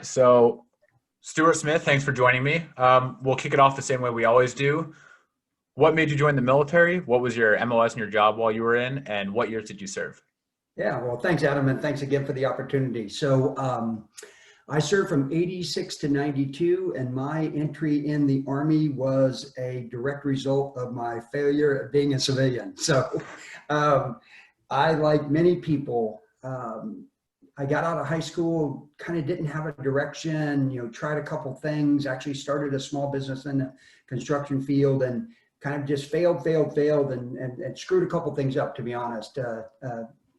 So, Stuart Smith, thanks for joining me. We'll kick it off the same way we always do. What made you join the military? What was your MOS and your job while you were in? And what years did you serve? Yeah, well, thanks, Adam, and thanks again for the opportunity. I served from 86 to 92, and my entry in the Army was a direct result of my failure at being a civilian. Um, I, like many people, I got out of high school, kind of didn't have a direction, tried a couple things, actually started a small business in the construction field and kind of just failed, and screwed a couple things up, to be honest, to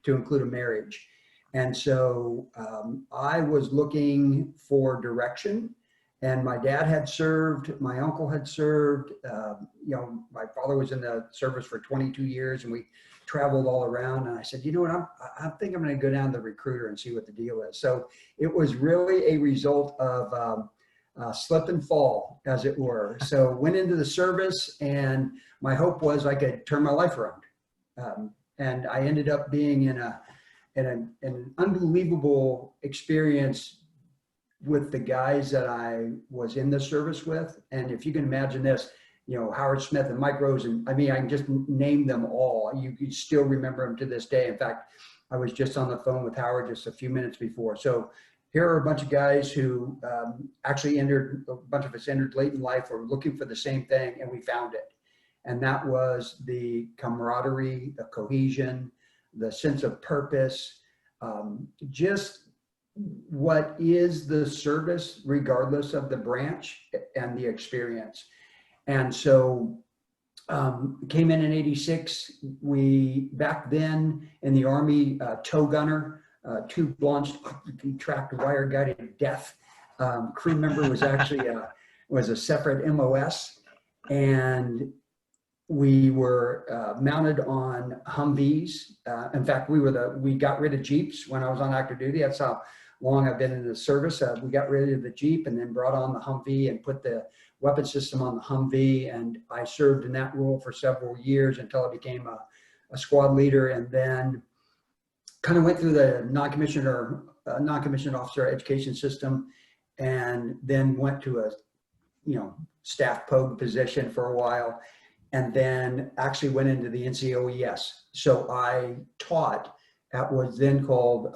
include a marriage. And so I was looking for direction, and my dad had served, my uncle had served, my father was in the service for 22 years, and we traveled all around. And I said, you know what, I think I'm going to go down to the recruiter and see what the deal is. So it was really a result of slip and fall, as it were. So went into the service, and my hope was I could turn my life around. And I ended up being in an unbelievable experience with the guys that I was in the service with. And if you can imagine this, Howard Smith and Mike Rose, and I mean, I can just name them all. You can still remember them to this day. In fact, I was just on the phone with Howard just a few minutes before. So here are a bunch of guys who actually a bunch of us entered late in life, or looking for the same thing, and we found it. And that was the camaraderie, the cohesion, the sense of purpose, just what is the service, regardless of the branch and the experience. And so came in 86. We, back then in the Army, tow gunner, tube launched, tracked wire guided death. Crew member was actually was a separate MOS. And we were mounted on Humvees. In fact, we got rid of Jeeps when I was on active duty. That's how long I've been in the service. We got rid of the Jeep and then brought on the Humvee and put the weapon system on the Humvee. And I served in that role for several years until I became a squad leader, and then kind of went through the non-commissioned officer education system, and then went to a staff pogue position for a while, and then actually went into the NCOES. So I taught at what was then called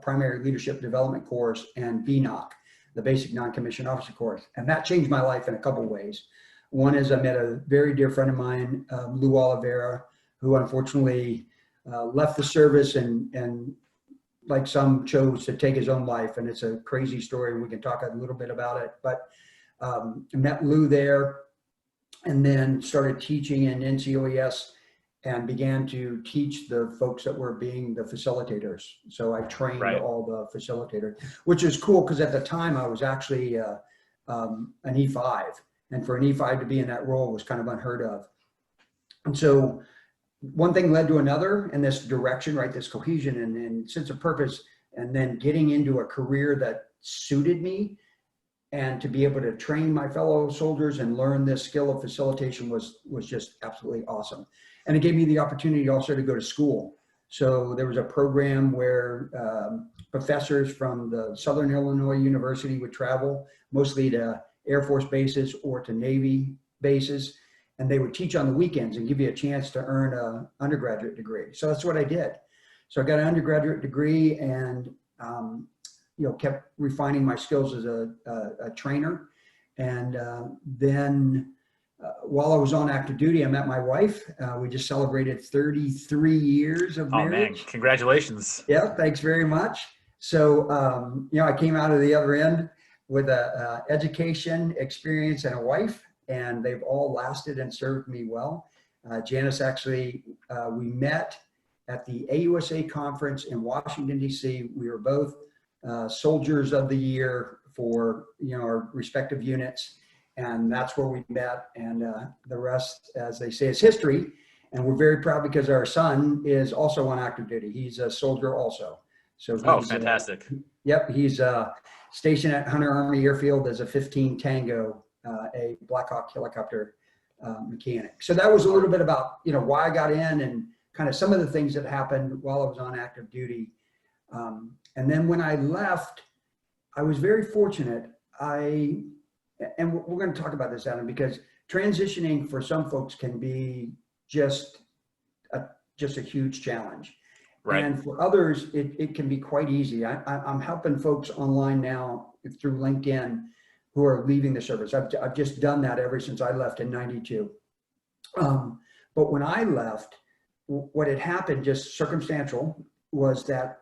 Primary Leadership Development Course, and BNOC, the Basic Non-Commissioned Officer Course. And that changed my life in a couple ways. One is I met a very dear friend of mine, Lou Oliveira, who unfortunately left the service and like some, chose to take his own life. And it's a crazy story, and we can talk a little bit about it. But I met Lou there, and then started teaching in NCOES and began to teach the folks that were being the facilitators. So I trained all the facilitators, which is cool because at the time I was actually an E5. And for an E5 to be in that role was kind of unheard of. And so one thing led to another in this direction, right? This cohesion and sense of purpose, and then getting into a career that suited me. And to be able to train my fellow soldiers and learn this skill of facilitation was just absolutely awesome. And it gave me the opportunity also to go to school. So there was a program where professors from the Southern Illinois University would travel, mostly to Air Force bases or to Navy bases, and they would teach on the weekends and give you a chance to earn an undergraduate degree. So that's what I did. So I got an undergraduate degree, and kept refining my skills as a trainer. And then while I was on active duty, I met my wife. We just celebrated 33 years of marriage. Oh man, congratulations. Yeah, thanks very much. So, I came out of the other end with a education, experience, and a wife, and they've all lasted and served me well. Janice, actually, we met at the AUSA conference in Washington, D.C. We were both Soldiers of the Year for our respective units, and that's where we met. And the rest, as they say, is history. And we're very proud because our son is also on active duty. He's a soldier also. So oh, fantastic. Yep, he's stationed at Hunter Army Airfield as a 15 Tango, a Black Hawk helicopter mechanic. So that was a little bit about why I got in and kind of some of the things that happened while I was on active duty. And then when I left, I was very fortunate. And we're going to talk about this, Adam, because transitioning for some folks can be just a huge challenge. Right. And for others, it can be quite easy. I'm helping folks online now through LinkedIn who are leaving the service. I've just done that ever since I left in '92. But when I left, what had happened, just circumstantial, was that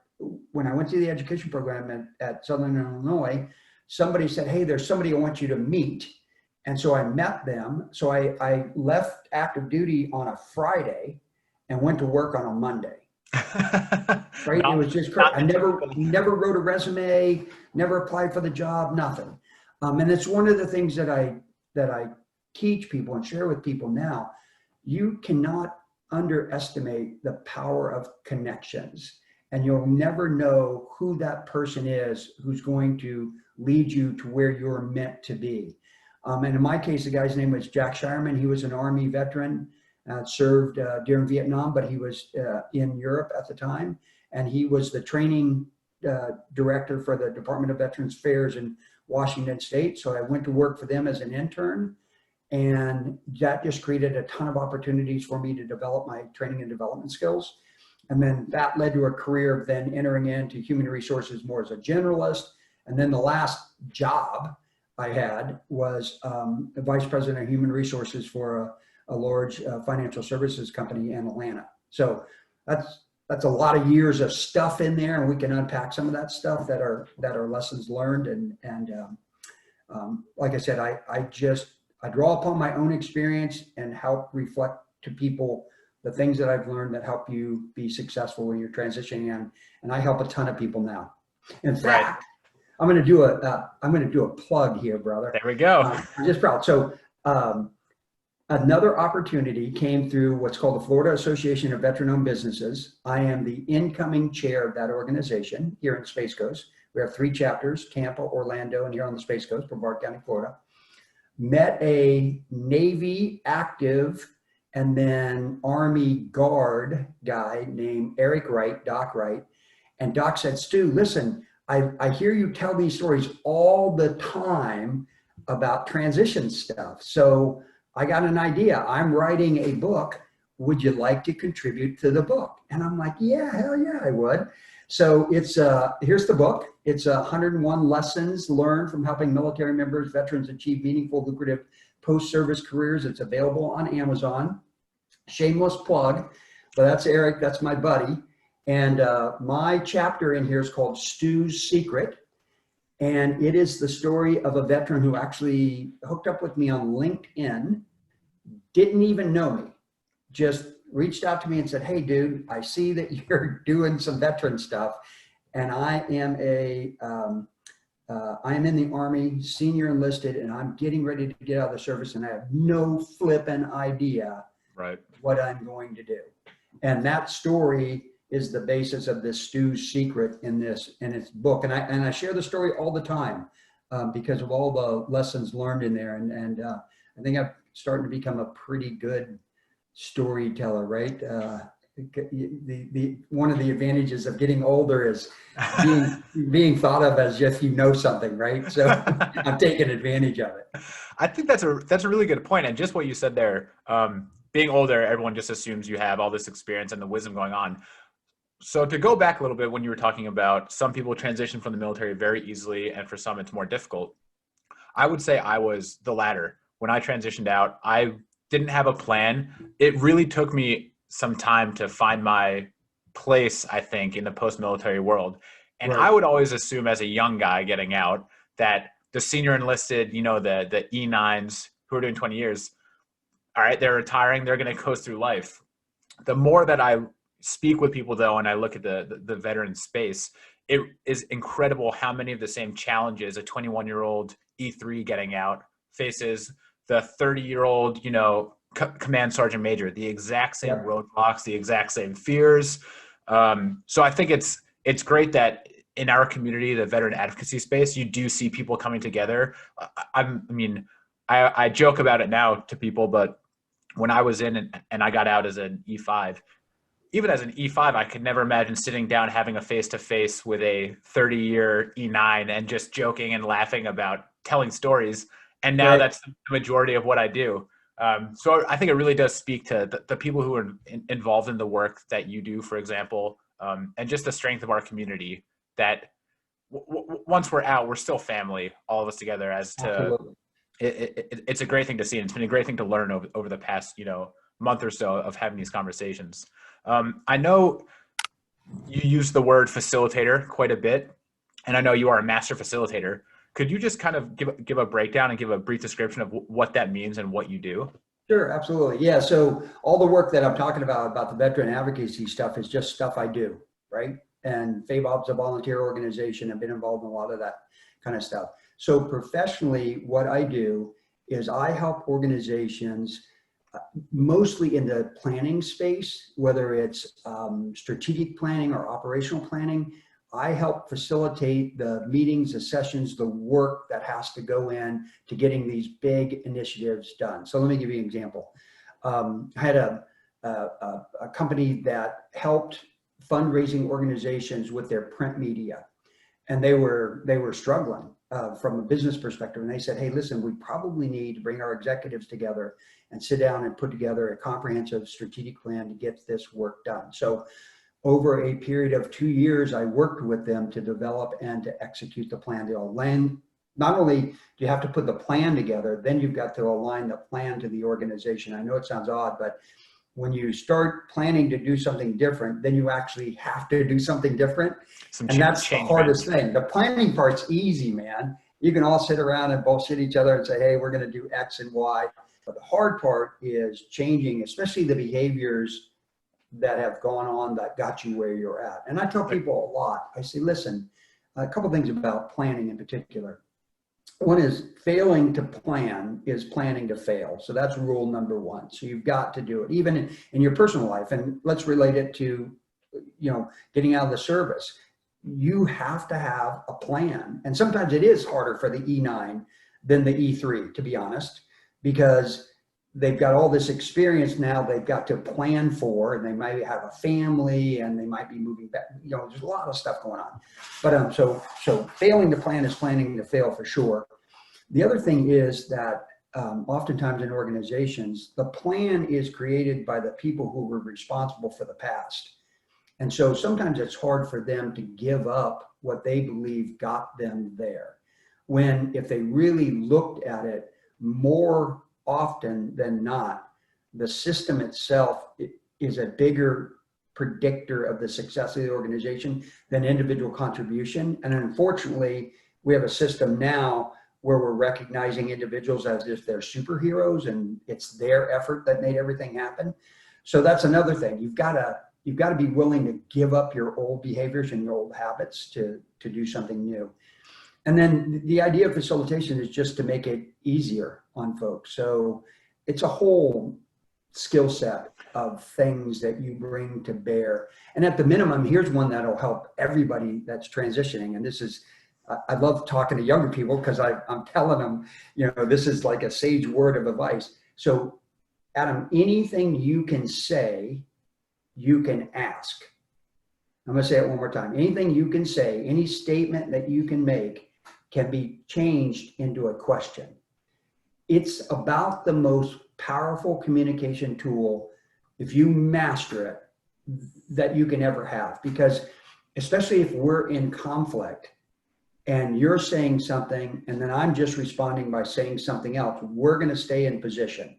when I went to the education program at Southern Illinois, somebody said, hey, there's somebody I want you to meet. And so I met them. So I left active duty on a Friday and went to work on a Monday. Right? It was just crazy. I never wrote a resume, never applied for the job, nothing. And it's one of the things that I teach people and share with people now. You cannot underestimate the power of connections, and you'll never know who that person is who's going to lead you to where you're meant to be. And in my case, the guy's name was Jack Shireman. He was an Army veteran, served during Vietnam, but he was in Europe at the time. And he was the training director for the Department of Veterans Affairs in Washington State. So I went to work for them as an intern. And that just created a ton of opportunities for me to develop my training and development skills. And then that led to a career of then entering into human resources more as a generalist. And then the last job I had was the vice president of human resources for a large financial services company in Atlanta. So that's a lot of years of stuff in there, and we can unpack some of that stuff that are lessons learned. And like I said, I draw upon my own experience and help reflect to people the things that I've learned that help you be successful when you're transitioning in. And I help a ton of people now. In fact, I'm going to do a plug here, brother. There we go. I'm just proud. So another opportunity came through what's called the Florida Association of Veteran-Owned Businesses. I am the incoming chair of that organization here in Space Coast. We have 3 chapters: Tampa, Orlando, and here on the Space Coast, Brevard County, Florida. Met a Navy active and then Army Guard guy named Eric Wright, Doc Wright. And Doc said, Stu, listen, I hear you tell these stories all the time about transition stuff. So I got an idea. I'm writing a book. Would you like to contribute to the book? And I'm like, yeah, hell yeah, I would. So it's here's the book. It's 101 lessons learned from helping military members, veterans achieve meaningful, lucrative post-service careers. It's available on Amazon. Shameless plug, but that's Eric. That's my buddy. And my chapter in here is called Stu's Secret. And it is the story of a veteran who actually hooked up with me on LinkedIn, didn't even know me, just reached out to me and said, hey, dude, I see that you're doing some veteran stuff. And I am in the Army, senior enlisted, and I'm getting ready to get out of the service, and I have no flipping idea what I'm going to do. And that story is the basis of this Stu's Secret in its book. And I share the story all the time because of all the lessons learned in there. And I think I'm starting to become a pretty good storyteller, right? One of the advantages of getting older is being thought of as if you know something, right? So I'm taking advantage of it. I think that's a really good point. And just what you said there, being older, everyone just assumes you have all this experience and the wisdom going on. So to go back a little bit, when you were talking about some people transition from the military very easily, and for some it's more difficult, I would say I was the latter. When I transitioned out, I didn't have a plan. It really took me some time to find my place, I think, in the post-military world. And I would always assume as a young guy getting out that the senior enlisted, you know, the E9s who are doing 20 years, all right, they're retiring, they're going to coast through life. The more that I speak with people, though, and I look at the veteran space, it is incredible how many of the same challenges a 21-year-old E3 getting out faces the 30-year-old, you know, command sergeant major, the exact same roadblocks, the exact same fears. So I think it's great that in our community, the veteran advocacy space, you do see people coming together. I joke about it now to people, but when I was in and I got out as an E5, even as an E5, I could never imagine sitting down, having a face-to-face with a 30-year E9 and just joking and laughing about telling stories. And now Right. that's the majority of what I do. So I think it really does speak to the people who are involved in the work that you do, for example, and just the strength of our community that once we're out, we're still family, all of us together. As to Absolutely. it's a great thing to see, and it's been a great thing to learn over the past month or so of having these conversations. I know you use the word facilitator quite a bit, and I know you are a master facilitator. Could you just kind of give a breakdown and give a brief description of what that means and what you do? Sure, absolutely. Yeah. So all the work that I'm talking about the veteran advocacy stuff is just stuff I do, right? And FABOB's a volunteer organization. I've been involved in a lot of that kind of stuff. So professionally, what I do is I help organizations mostly in the planning space, whether it's strategic planning or operational planning. I help facilitate the meetings, the sessions, the work that has to go in to getting these big initiatives done. So let me give you an example. I had a company that helped fundraising organizations with their print media, and they were struggling from a business perspective. And they said, hey, listen, we probably need to bring our executives together and sit down and put together a comprehensive strategic plan to get this work done. So over a period of 2 years, I worked with them to develop and to execute the plan. To align, not only do you have to put the plan together, then you've got to align the plan to the organization. I know it sounds odd, but when you start planning to do something different, then you actually have to do something different. And that's the hardest thing. The planning part's easy, man. You can all sit around and bullshit each other and say, hey, we're going to do X and Y. But the hard part is changing, especially the behaviors that have gone on that got you where you're at. And I tell people a lot, I say, listen, a couple things about planning in particular. One is failing to plan is planning to fail. So that's rule number one. So you've got to do it, even in your personal life. And let's relate it to, getting out of the service. You have to have a plan. And sometimes it is harder for the E9 than the E3, to be honest, because they've got all this experience now they've got to plan for, and they might have a family and they might be moving back. There's a lot of stuff going on. But so failing to plan is planning to fail for sure. The other thing is that oftentimes in organizations, the plan is created by the people who were responsible for the past. And so sometimes it's hard for them to give up what they believe got them there. When if they really looked at it more often than not, the system itself is a bigger predictor of the success of the organization than individual contribution. And unfortunately, we have a system now where we're recognizing individuals as if they're superheroes and it's their effort that made everything happen. So that's another thing. You've got to be willing to give up your old behaviors and your old habits to do something new. And then the idea of facilitation is just to make it easier on folks. So it's a whole skill set of things that you bring to bear. And at the minimum, here's one that'll help everybody that's transitioning. And this is, I love talking to younger people because I'm telling them, this is like a sage word of advice. So Adam, anything you can say, you can ask. I'm going to say it one more time. Anything you can say, any statement that you can make can be changed into a question. It's about the most powerful communication tool, if you master it, that you can ever have. Because especially if we're in conflict and you're saying something and then I'm just responding by saying something else, we're going to stay in position.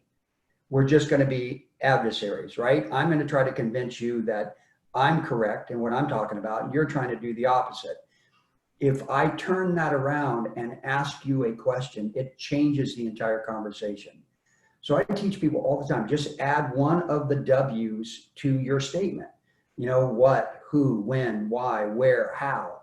We're just going to be adversaries, right? I'm going to try to convince you that I'm correct in what I'm talking about, and you're trying to do the opposite. If I turn that around and ask you a question, it changes the entire conversation. So I teach people all the time, just add one of the W's to your statement. What, who, when, why, where, how,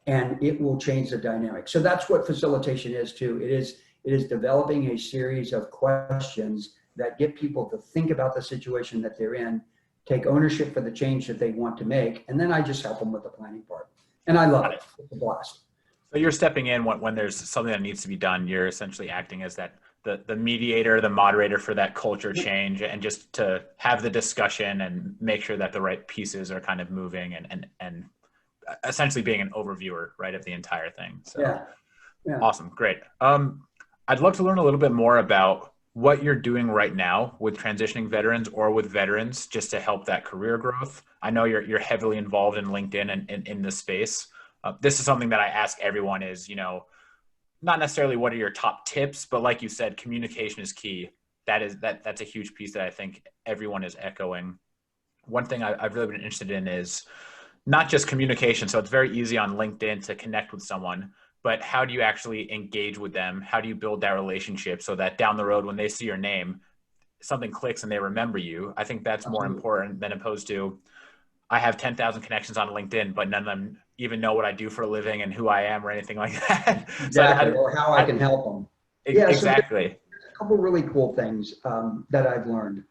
and it will change the dynamic. So that's what facilitation is too. It is developing a series of questions that get people to think about the situation that they're in, take ownership for the change that they want to make, and then I just help them with the planning part. And I love it. It's a blast. So you're stepping in when there's something that needs to be done. You're essentially acting as that the mediator, the moderator for that culture change, and just to have the discussion and make sure that the right pieces are kind of moving, and essentially being an overviewer, right, of the entire thing. So Yeah. awesome. Great. I'd love to learn a little bit more about what you're doing right now with transitioning veterans or with veterans, just to help that career growth. I know you're heavily involved in LinkedIn and in this space. This is something that I ask everyone is, not necessarily what are your top tips, but like you said, communication is key. That's a huge piece that I think everyone is echoing. One thing I've really been interested in is not just communication. So it's very easy on LinkedIn to connect with someone, but how do you actually engage with them? How do you build that relationship so that down the road, when they see your name, something clicks and they remember you? I think that's more important than opposed to, I have 10,000 connections on LinkedIn, but none of them even know what I do for a living and who I am or anything like that. Exactly, or how I can help them. Yeah, so exactly. there's a couple really cool things that I've learned.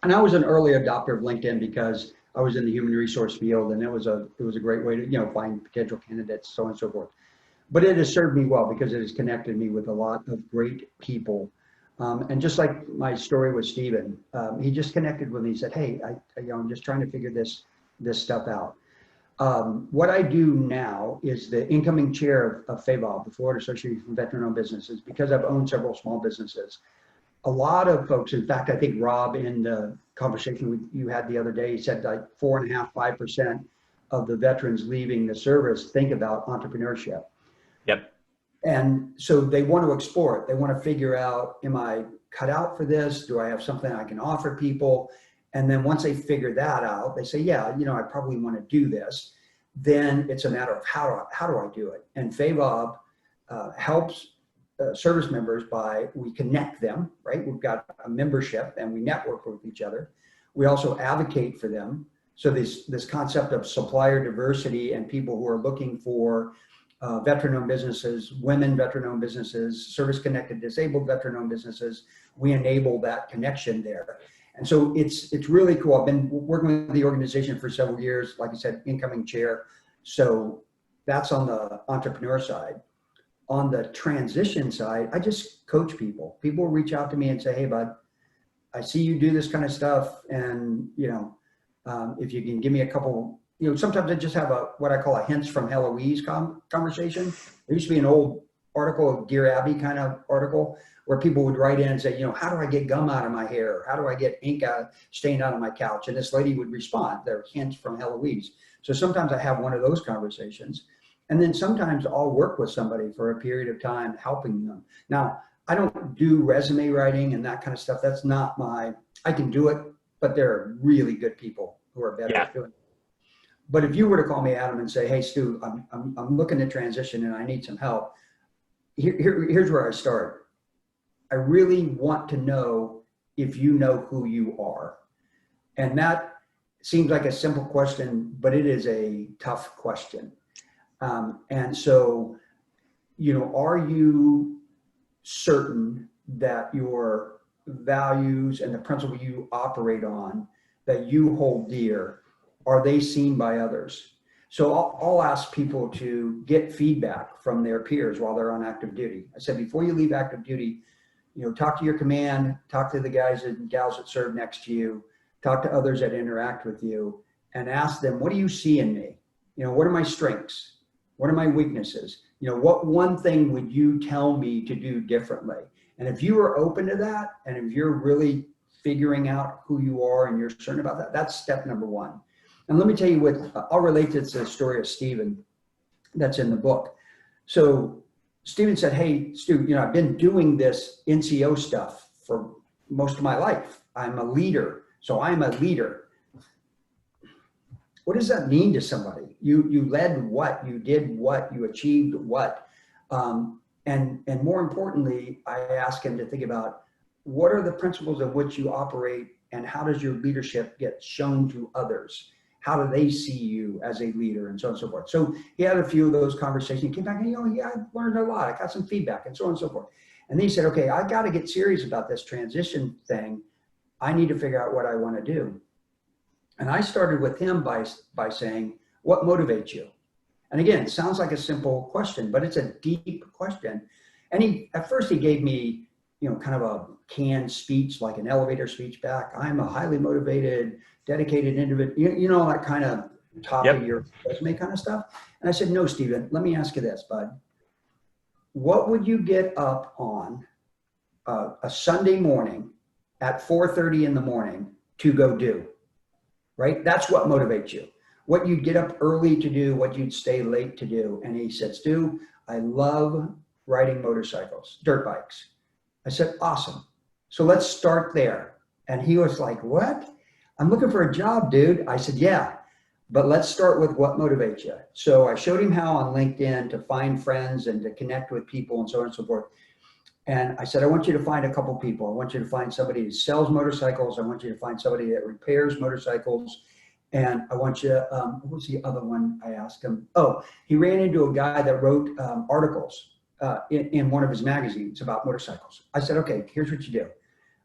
And I was an early adopter of LinkedIn because I was in the human resource field, and it was a great way to find potential candidates, so on and so forth. But it has served me well because it has connected me with a lot of great people. And just like my story with Stephen, he just connected with me. He said, "Hey, I'm just trying to figure this stuff out." What I do now is the incoming chair of FAVOB, the Florida Association for Veteran-Owned Businesses, because I've owned several small businesses. A lot of folks, in fact, I think Rob, in the conversation you had the other day, he said like 4.5%, 5% of the veterans leaving the service think about entrepreneurship. Yep. And so they want to explore it. They want to figure out, am I cut out for this? Do I have something I can offer people? And then once they figure that out, they say, yeah, I probably want to do this. Then it's a matter of how do I do it? And FAVOB helps service members we connect them, right? We've got a membership and we network with each other. We also advocate for them. So this concept of supplier diversity and people who are looking for veteran-owned businesses, women veteran-owned businesses, service-connected disabled veteran-owned businesses, we enable that connection there. And so it's really cool. I've been working with the organization for several years, like I said, incoming chair. So that's on the entrepreneur side. On the transition side, I just coach people. People reach out to me and say, "Hey, bud, I see you do this kind of stuff, and if you can give me a couple." Sometimes I just have what I call a hints from Heloise conversation. There used to be an old article, a Dear Abby kind of article, where people would write in and say, how do I get gum out of my hair? How do I get ink stained out of my couch? And this lady would respond, they're hints from Heloise. So sometimes I have one of those conversations. And then sometimes I'll work with somebody for a period of time, helping them. Now, I don't do resume writing and that kind of stuff. That's not I can do it, but there are really good people who are better at doing it. But if you were to call me, Adam, and say, "Hey, Stu, I'm looking to transition and I need some help," here's where I start. I really want to know if you know who you are. And that seems like a simple question, but it is a tough question. And so, are you certain that your values and the principle you operate on, that you hold dear, are they seen by others? So I'll ask people to get feedback from their peers while they're on active duty. I said, before you leave active duty, talk to your command, talk to the guys and gals that serve next to you, talk to others that interact with you, and ask them, what do you see in me? What are my strengths? What are my weaknesses? What one thing would you tell me to do differently? And if you are open to that, and if you're really figuring out who you are and you're certain about that, that's step number one. And let me tell you I'll relate this to the story of Stephen that's in the book. So Stephen said, "Hey, Stu, I've been doing this NCO stuff for most of my life. I'm a leader, so I'm a leader." What does that mean to somebody? You led what? You did what? You achieved what? And more importantly, I ask him to think about, what are the principles of which you operate, and how does your leadership get shown to others? How do they see you as a leader, and so on and so forth. So he had a few of those conversations. He came back and, I learned a lot. I got some feedback, and so on and so forth. And then he said, okay, I got to get serious about this transition thing. I need to figure out what I want to do. And I started with him by saying, what motivates you? And again, it sounds like a simple question, but it's a deep question. And at first he gave me kind of a canned speech, like an elevator speech back. I'm a highly motivated, dedicated individual, that kind of top of Yep. your resume kind of stuff. And I said, no, Stephen, let me ask you this, bud. What would you get up on a Sunday morning at 4:30 in the morning to go do? Right? That's what motivates you. What you'd get up early to do, what you'd stay late to do. And he said, Stu, I love riding motorcycles, dirt bikes. I said, awesome. So let's start there. And he was like, what? I'm looking for a job, dude. I said, yeah, but let's start with what motivates you. So I showed him how on LinkedIn to find friends and to connect with people and so on and so forth. And I said, I want you to find a couple people. I want you to find somebody that sells motorcycles. I want you to find somebody that repairs motorcycles. And I want you, what was the other one I asked him? Oh, he ran into a guy that wrote articles in one of his magazines about motorcycles. I said, okay, here's what you do. I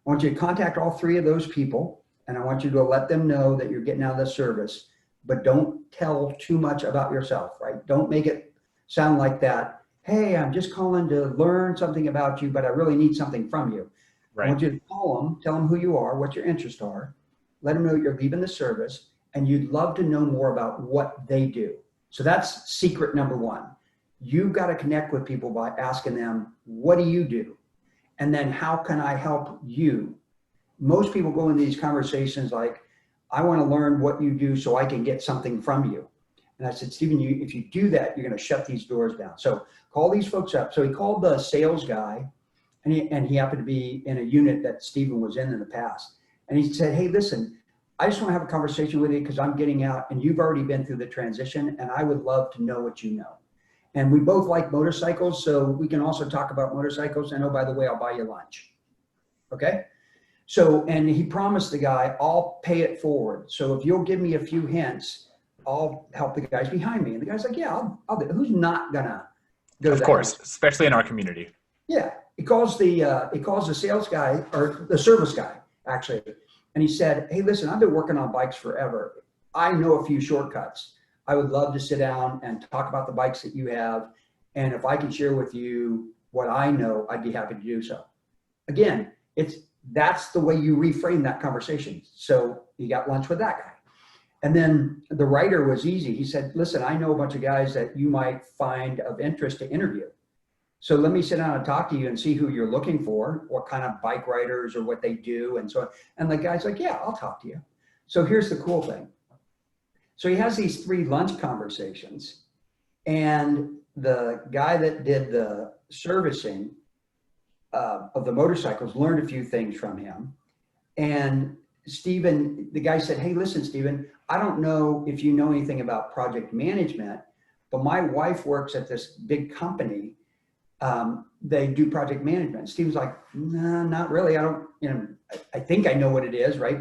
want you to contact all three of those people, and I want you to let them know that you're getting out of the service, but don't tell too much about yourself, right? Don't make it sound like that. Hey, I'm just calling to learn something about you, but I really need something from you. Right. I want you to call them, tell them who you are, what your interests are, let them know you're leaving the service, and you'd love to know more about what they do. So that's secret number one. You've got to connect with people by asking them, what do you do? And then how can I help you? Most people go into these conversations like, I want to learn what you do so I can get something from you. And I said, Stephen, if you do that, you're going to shut these doors down. So call these folks up. So he called the sales guy, and he happened to be in a unit that Stephen was in the past. And he said, hey, listen, I just want to have a conversation with you because I'm getting out and you've already been through the transition and I would love to know what you know. And we both like motorcycles, so we can also talk about motorcycles. And oh, by the way, I'll buy you lunch. Okay? So, and he promised the guy, I'll pay it forward. So if you'll give me a few hints, I'll help the guys behind me. And the guy's like, yeah, I'll do it. Who's not gonna go? Of course, especially in our community. Yeah, he calls the sales guy or the service guy actually, and he said, hey, listen, I've been working on bikes forever. I know a few shortcuts. I would love to sit down and talk about the bikes that you have, and if I can share with you what I know, I'd be happy to do so. Again, that's the way you reframe that conversation. So you got lunch with that guy. And then the writer was easy. He said, listen, I know a bunch of guys that you might find of interest to interview. So let me sit down and talk to you and see who you're looking for, what kind of bike riders or what they do and so on. And the guy's like, yeah, I'll talk to you. So here's the cool thing. So he has these 3 lunch conversations, and the guy that did the servicing of the motorcycles learned a few things from him. And Stephen, the guy said, hey, listen, Stephen, I don't know if you know anything about project management, but my wife works at this big company. They do project management. Stephen's like, no, not really. I don't, I think I know what it is, right?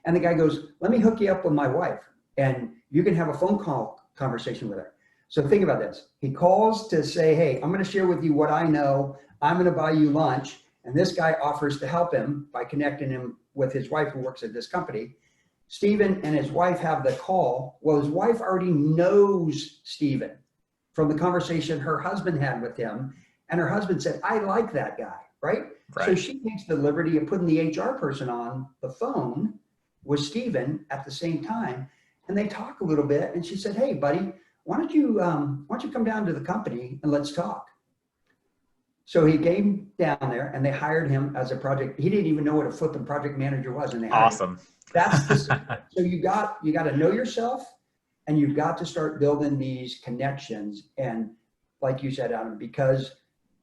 And the guy goes, let me hook you up with my wife and you can have a phone call conversation with her. So think about this. He calls to say, hey, I'm going to share with you what I know. I'm going to buy you lunch. And this guy offers to help him by connecting him with his wife who works at this company. Stephen and his wife have the call. Well, his wife already knows Stephen from the conversation her husband had with him. And her husband said, I like that guy, right? So she takes the liberty of putting the HR person on the phone with Stephen at the same time. And they talk a little bit. And she said, hey, buddy, why don't you come down to the company and let's talk? So he came down there and they hired him as a project. He didn't even know what a flipping project manager was. And they hired him. That's the so you got to know yourself, and you've got to start building these connections. And like you said, Adam, because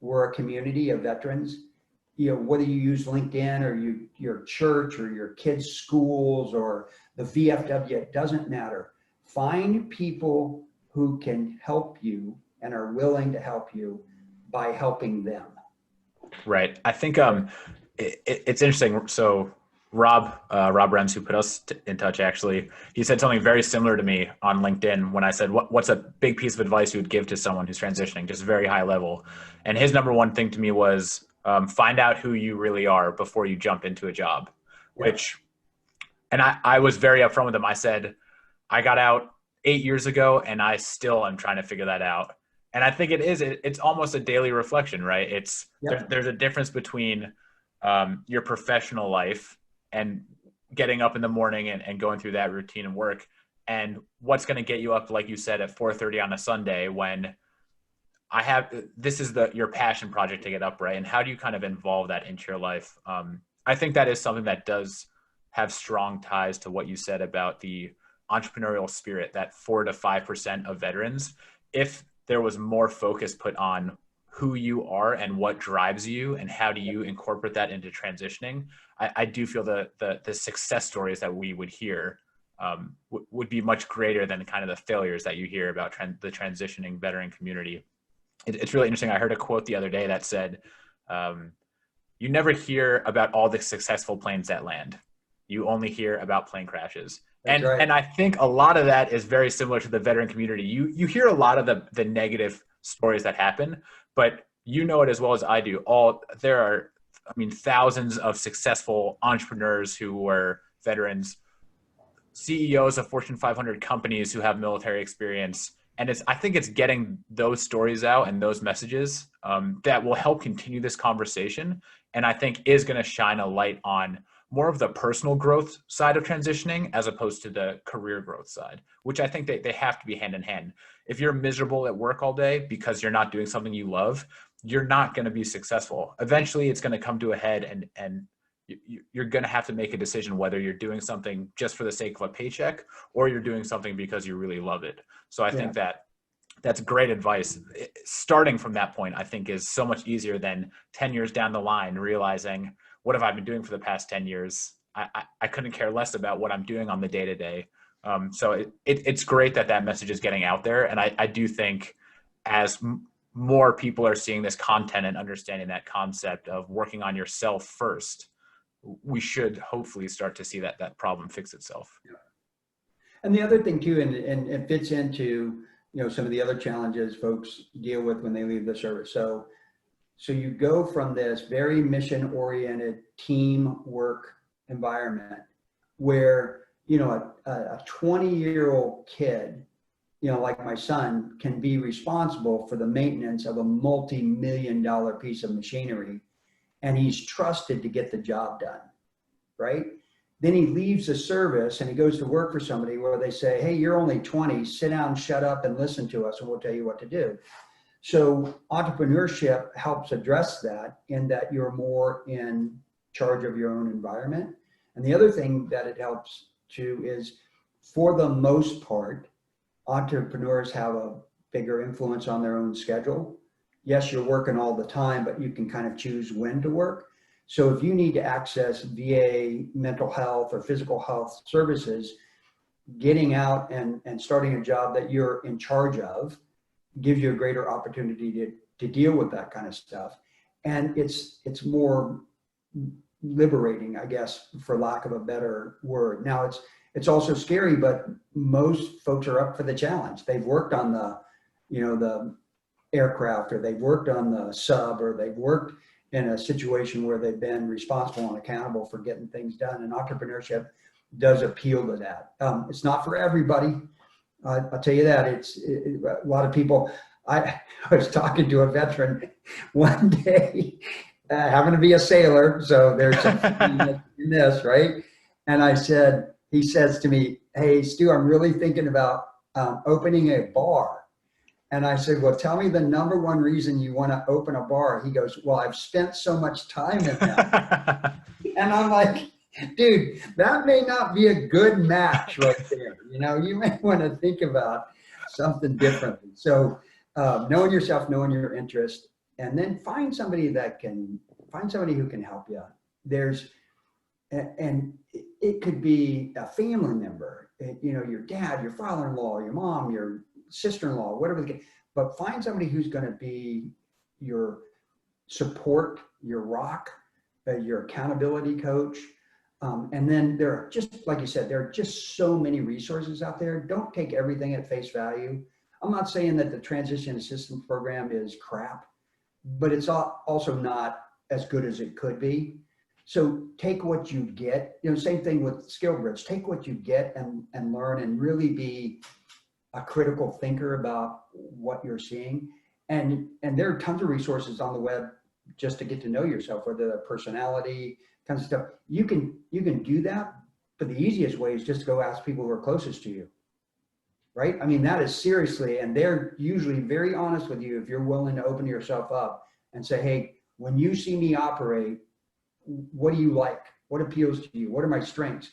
we're a community of veterans, whether you use LinkedIn or your church or your kids' schools or the VFW, it doesn't matter. Find people who can help you and are willing to help you by helping them. Right. I think it's interesting. So Rob Renz, who put us in touch, actually, he said something very similar to me on LinkedIn when I said, what's a big piece of advice you would give to someone who's transitioning, just very high level? And his number one thing to me was find out who you really are before you jump into a job, and I was very upfront with him. I said, I got out 8 years ago and I still am trying to figure that out. And I think it's almost a daily reflection, right? Yep. There's a difference between your professional life and getting up in the morning and going through that routine and work, and what's going to get you up, like you said, at 4:30 on a Sunday when this is your passion project to get up, right? And how do you kind of involve that into your life? I think that is something that does have strong ties to what you said about the entrepreneurial spirit, that 4 to 5% of veterans, if there was more focus put on who you are and what drives you and how do you incorporate that into transitioning, I do feel the success stories that we would hear would be much greater than kind of the failures that you hear about the transitioning veteran community. It's really interesting. I heard a quote the other day that said, you never hear about all the successful planes that land. You only hear about plane crashes. That's right. And I think a lot of that is very similar to the veteran community. You hear a lot of the negative stories that happen, but you know it as well as I do. There are, I mean, thousands of successful entrepreneurs who were veterans, CEOs of Fortune 500 companies who have military experience. And I think it's getting those stories out and those messages that will help continue this conversation. And I think is going to shine a light on more of the personal growth side of transitioning as opposed to the career growth side, which I think they have to be hand in hand. If you're miserable at work all day because you're not doing something you love, you're not going to be successful. Eventually it's going to come to a head and you're going to have to make a decision whether you're doing something just for the sake of a paycheck or you're doing something because you really love it. So I think that's great advice. Starting from that point, I think, is so much easier than 10 years down the line realizing, what have I been doing for the past 10 years? I couldn't care less about what I'm doing on the day to day. So it's great that message is getting out there. And I do think as more people are seeing this content and understanding that concept of working on yourself first, we should hopefully start to see that problem fix itself. Yeah. And the other thing too, and it fits into, some of the other challenges folks deal with when they leave the service. So you go from this very mission-oriented teamwork environment where, a 20-year-old kid, like my son, can be responsible for the maintenance of a multi-million-dollar piece of machinery, and he's trusted to get the job done, right? Then he leaves the service and he goes to work for somebody where they say, hey, you're only 20, sit down, shut up, and listen to us, and we'll tell you what to do. So entrepreneurship helps address that in that you're more in charge of your own environment. And the other thing that it helps too is, for the most part, entrepreneurs have a bigger influence on their own schedule. Yes, you're working all the time, but you can kind of choose when to work. So if you need to access VA mental health or physical health services, getting out and starting a job that you're in charge of gives you a greater opportunity to deal with that kind of stuff. And it's more liberating, I guess, for lack of a better word. Now it's also scary, but most folks are up for the challenge. They've worked on the aircraft, or they've worked on the sub, or they've worked in a situation where they've been responsible and accountable for getting things done. And entrepreneurship does appeal to that. It's not for everybody. I'll tell you that. A lot of people. I was talking to a veteran one day, happened to be a sailor, so there's something in this, right? And he says to me, hey, Stu, I'm really thinking about opening a bar. And I said, well, tell me the number one reason you want to open a bar. He goes, well, I've spent so much time in that. And I'm like, dude, that may not be a good match right there. You may want to think about something differently. So knowing yourself, knowing your interest, and then find somebody who can help you. And it could be a family member, your dad, your father-in-law, your mom, your sister-in-law, whatever, but find somebody who's going to be your support, your rock, your accountability coach. And then there are, just like you said, there are just so many resources out there. Don't take everything at face value. I'm not saying that the transition assistance program is crap, but it's also not as good as it could be. So take what you get, same thing with SkillBridge, take what you get and learn, and really be a critical thinker about what you're seeing. and there are tons of resources on the web just to get to know yourself, whether the personality kinds of stuff. You can do that, but the easiest way is just to go ask people who are closest to you, right? I mean, that is seriously, and they're usually very honest with you if you're willing to open yourself up and say, hey, when you see me operate, what do you like? What appeals to you? What are my strengths?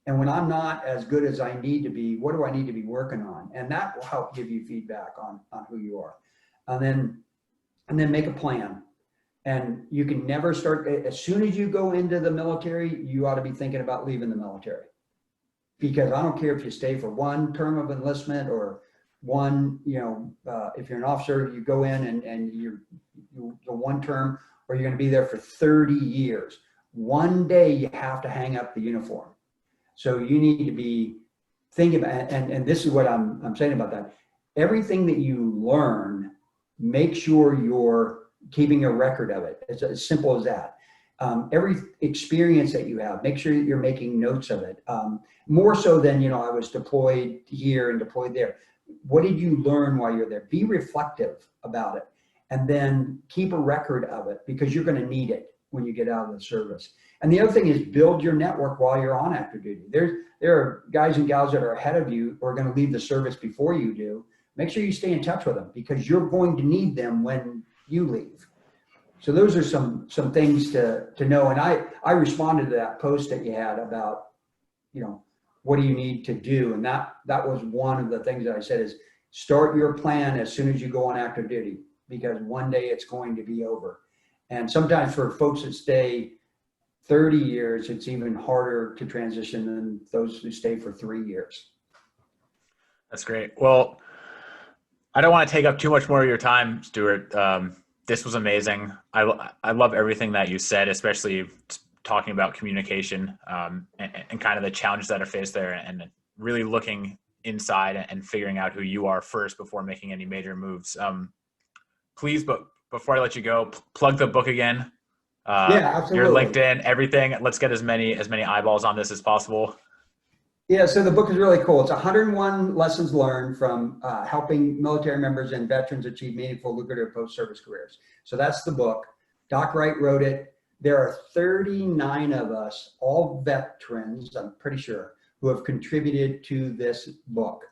And when I'm not as good as I need to be, what do I need to be working on? And that will help give you feedback on who you are. And then make a plan. And you can never start, as soon as you go into the military, you ought to be thinking about leaving the military. Because I don't care if you stay for one term of enlistment or one, if you're an officer, you go in and you're one term, or you're going to be there for 30 years. One day you have to hang up the uniform. So you need to be thinking about, and this is what I'm saying about that. Everything that you learn, make sure you're keeping a record of it. It's as simple as that. Every experience that you have, make sure that you're making notes of it. More so than, I was deployed here and deployed there. What did you learn while you're there? Be reflective about it, and then keep a record of it, because you're going to need it when you get out of the service. And the other thing is build your network while you're on active duty. There are guys and gals that are ahead of you who are going to leave the service before you do. Make sure you stay in touch with them, because you're going to need them when you leave. So those are some things to know. And I responded to that post that you had about, what do you need to do? And that was one of the things that I said is start your plan as soon as you go on active duty, because one day it's going to be over. And sometimes for folks that stay 30 years, it's even harder to transition than those who stay for 3 years. That's great. Well, I don't want to take up too much more of your time, Stuart. This was amazing. I love everything that you said, especially talking about communication and kind of the challenges that are faced there, and really looking inside and figuring out who you are first before making any major moves. Please, but before I let you go, plug the book again. Yeah, absolutely. Your LinkedIn, everything. Let's get as many eyeballs on this as possible. Yeah, so the book is really cool. It's 101 lessons learned from helping military members and veterans achieve meaningful, lucrative post-service careers. So that's the book. Doc Wright wrote it. There are 39 of us, all veterans, I'm pretty sure, who have contributed to this book.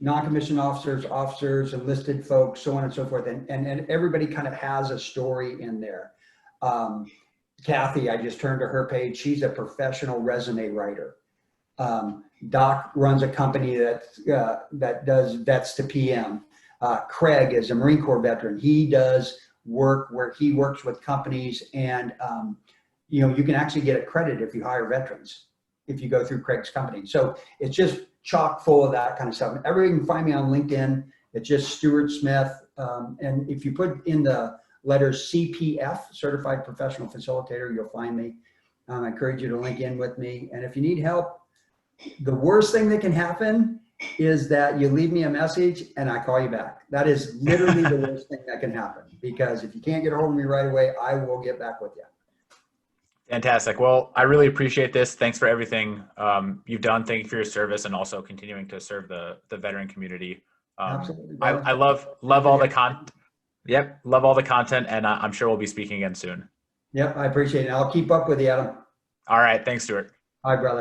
Non-commissioned officers, enlisted folks, so on and so forth. And everybody kind of has a story in there. Kathy, I just turned to her page. She's a professional resume writer. Doc runs a company that does vets to PM. Craig is a Marine Corps veteran. He does work where he works with companies, and you can actually get a credit if you hire veterans, if you go through Craig's company. So it's just chock full of that kind of stuff. Everybody can find me on LinkedIn. It's just Stuart Smith. And if you put in the letters CPF, Certified Professional Facilitator, you'll find me. I encourage you to link in with me. And if you need help, the worst thing that can happen is that you leave me a message and I call you back. That is literally the worst thing that can happen, because if you can't get a hold of me right away, I will get back with you. Fantastic. Well, I really appreciate this. Thanks for everything you've done. Thank you for your service, and also continuing to serve the veteran community. Absolutely. I love all the content. Yep. Love all the content, and I'm sure we'll be speaking again soon. Yep. I appreciate it. I'll keep up with you, Adam. All right. Thanks, Stuart. All right, brother.